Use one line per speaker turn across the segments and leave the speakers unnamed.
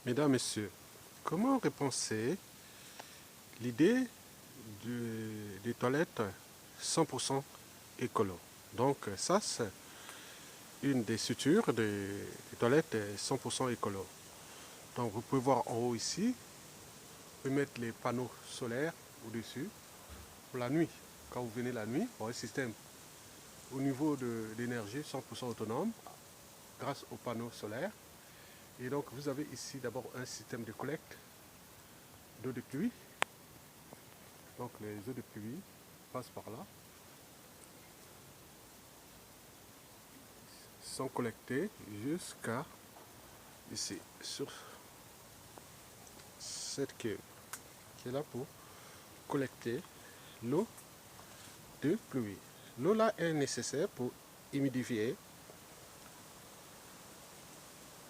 Mesdames, Messieurs, comment repenser l'idée des toilettes 100% écolo? Donc ça, c'est une des sutures des toilettes 100% écolo. Donc vous pouvez voir en haut ici, vous pouvez mettre les panneaux solaires au-dessus pour la nuit. Quand vous venez la nuit, pour un système au niveau de l'énergie 100% autonome grâce aux panneaux solaires. Et donc vous avez ici d'abord un système de collecte d'eau de pluie. Donc les eaux de pluie passent par là, sont collectées jusqu'à ici, sur cette queue qui est là pour collecter l'eau de pluie. L'eau là est nécessaire pour humidifier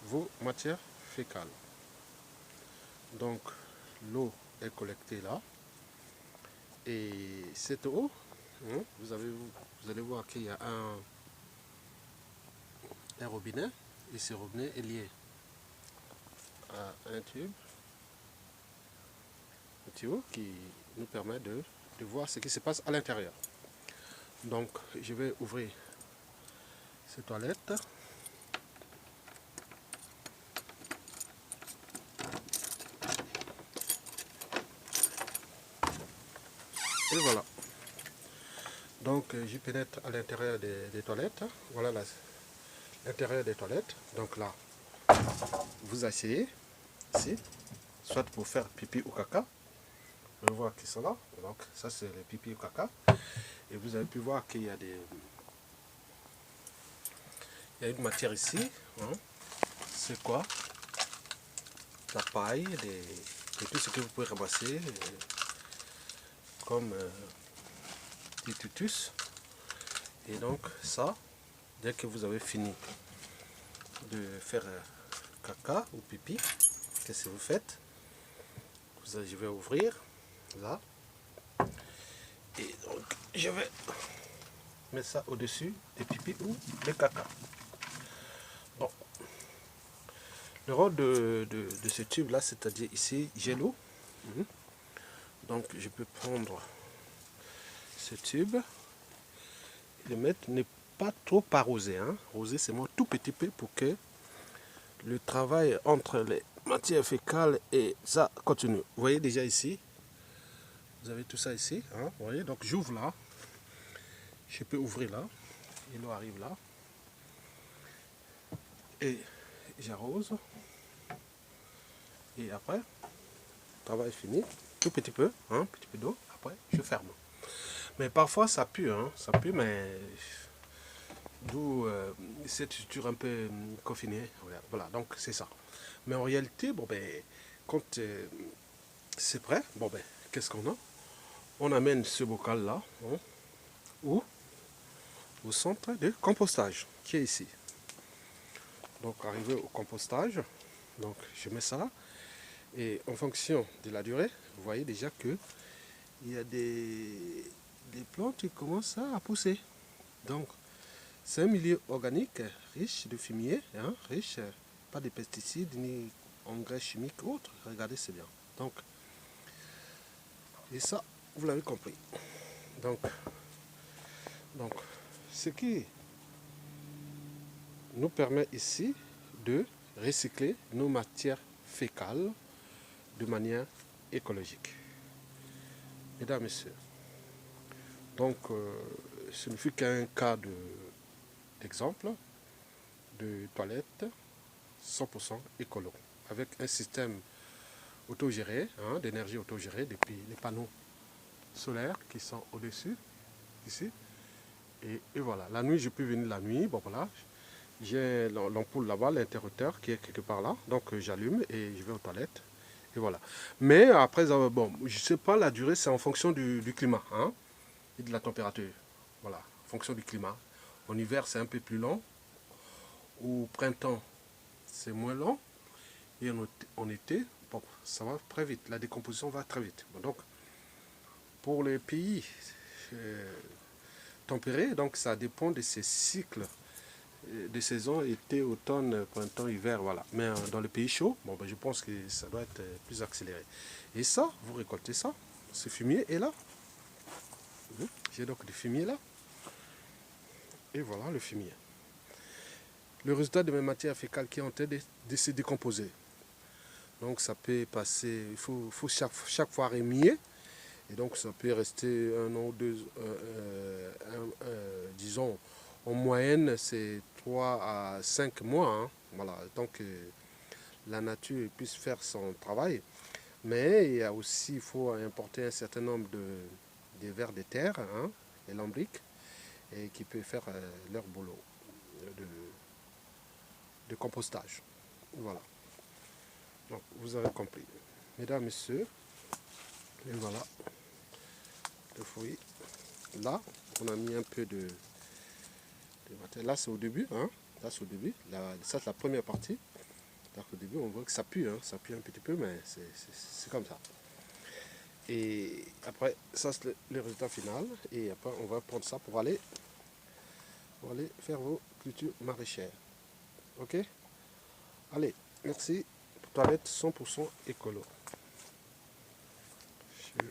vos matières fécales. Donc l'eau est collectée là. Et cette eau, vous allez voir qu'il y a un robinet. Et ce robinet est lié à un tuyau qui nous permet de voir ce qui se passe à l'intérieur. Donc je vais ouvrir ces toilettes. Et voilà. Donc je pénètre à l'intérieur des toilettes. Voilà l'intérieur des toilettes. Donc là, vous asseyez ici, soit pour faire pipi ou caca. Vous pouvez voir qu'ils sont là. Donc ça c'est le pipi ou caca. Et vous avez pu voir qu'il y a une matière ici. C'est quoi? La paille, et tout ce que vous pouvez ramasser, comme des tutus. Et donc ça, dès que vous avez fini de faire caca ou pipi, qu'est-ce que vous faites? Je vais ouvrir là. Et donc je vais mettre ça au-dessus des pipi ou des caca. Bon. Le rôle de ce tube là, c'est-à-dire ici, j'ai l'eau. Donc je peux prendre ce tube et le mettre, ne pas trop arroser. Arroser c'est moi tout petit peu pour que le travail entre les matières fécales et ça continue. Vous voyez déjà ici, vous avez tout ça ici. Vous voyez, donc j'ouvre là. Je peux ouvrir là. Et l'eau arrive là. Et j'arrose. Et après, le travail est fini. Tout petit peu, petit peu d'eau. Après, je ferme. Mais parfois ça pue, mais d'où cette structure un peu confinée. Voilà, donc c'est ça. Mais en réalité, bon ben, quand c'est prêt, bon ben, qu'est-ce qu'on a? On amène ce bocal là, au centre de compostage, qui est ici. Donc arrivé au compostage, donc je mets ça, et en fonction de la durée, vous voyez déjà que il y a des plantes qui commencent à pousser. Donc c'est un milieu organique riche de fumier, riche, pas de pesticides ni engrais chimiques ou autres. Regardez, c'est bien. Donc, et ça, vous l'avez compris. Donc, ce qui nous permet ici de recycler nos matières fécales de manière écologique. Mesdames, Messieurs, donc ce ne fut qu'un cas d'exemple de toilette 100% écolo, avec un système autogéré, d'énergie autogérée depuis les panneaux solaires qui sont au-dessus, ici. Et voilà, la nuit, je peux venir la nuit, bon voilà, j'ai l'ampoule là-bas, l'interrupteur qui est quelque part là, donc j'allume et je vais aux toilettes, et voilà. Mais après, bon, je ne sais pas, la durée, c'est en fonction du climat, et de la température, voilà, en fonction du climat. En hiver, c'est un peu plus long, au printemps, c'est moins long, et en été, bon, ça va très vite, la décomposition va très vite. Bon, donc, pour les pays tempérés, donc ça dépend de ces cycles des saisons, été, automne, printemps, hiver, voilà. Mais dans le pays chaud, bon, ben, je pense que ça doit être plus accéléré. Et ça, vous récoltez ça, ce fumier est là. J'ai donc du fumier là. Et voilà le fumier. Le résultat de mes matières fécales qui est en train de se décomposer. Donc ça peut passer, il faut chaque fois remuer. Et donc ça peut rester un an ou deux, disons, en moyenne c'est 3 à 5 mois. Hein. Voilà, donc la nature puisse faire son travail. Mais il y a aussi, il faut importer un certain nombre de vers de terre, hein, les lambriques, et qui peuvent faire leur boulot de compostage. Voilà. Donc vous avez compris. Mesdames, Messieurs, et voilà le fruit. Là, on a mis un peu de matière. Là, c'est au début. Hein. Là, c'est au début. Là, ça, c'est la première partie. Donc, au début, on voit que ça pue. Hein. Ça pue un petit peu, mais c'est comme ça. Et après, ça, c'est le résultat final. Et après, on va prendre ça pour aller faire vos cultures maraîchères. Ok? Allez, merci. Toilette 100% écolo. Je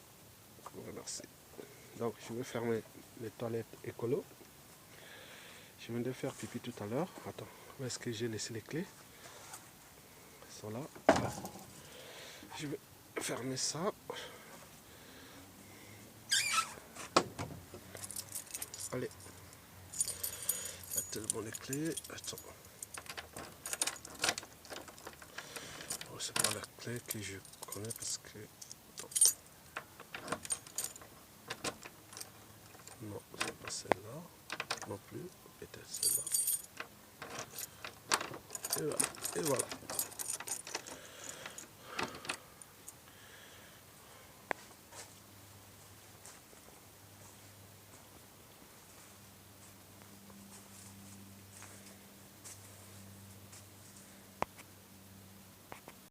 vous remercie. Donc, je vais fermer les toilettes écolo. Je viens de faire pipi tout à l'heure. Attends, où est-ce que j'ai laissé les clés? Elles sont là. Je vais fermer ça. Allez. Il y a tellement les clés. Attends. Oh, c'est pas la clé que je connais parce que... Attends. Non, c'est pas celle-là. Non plus. Peut-être celle-là. Et voilà. Et voilà.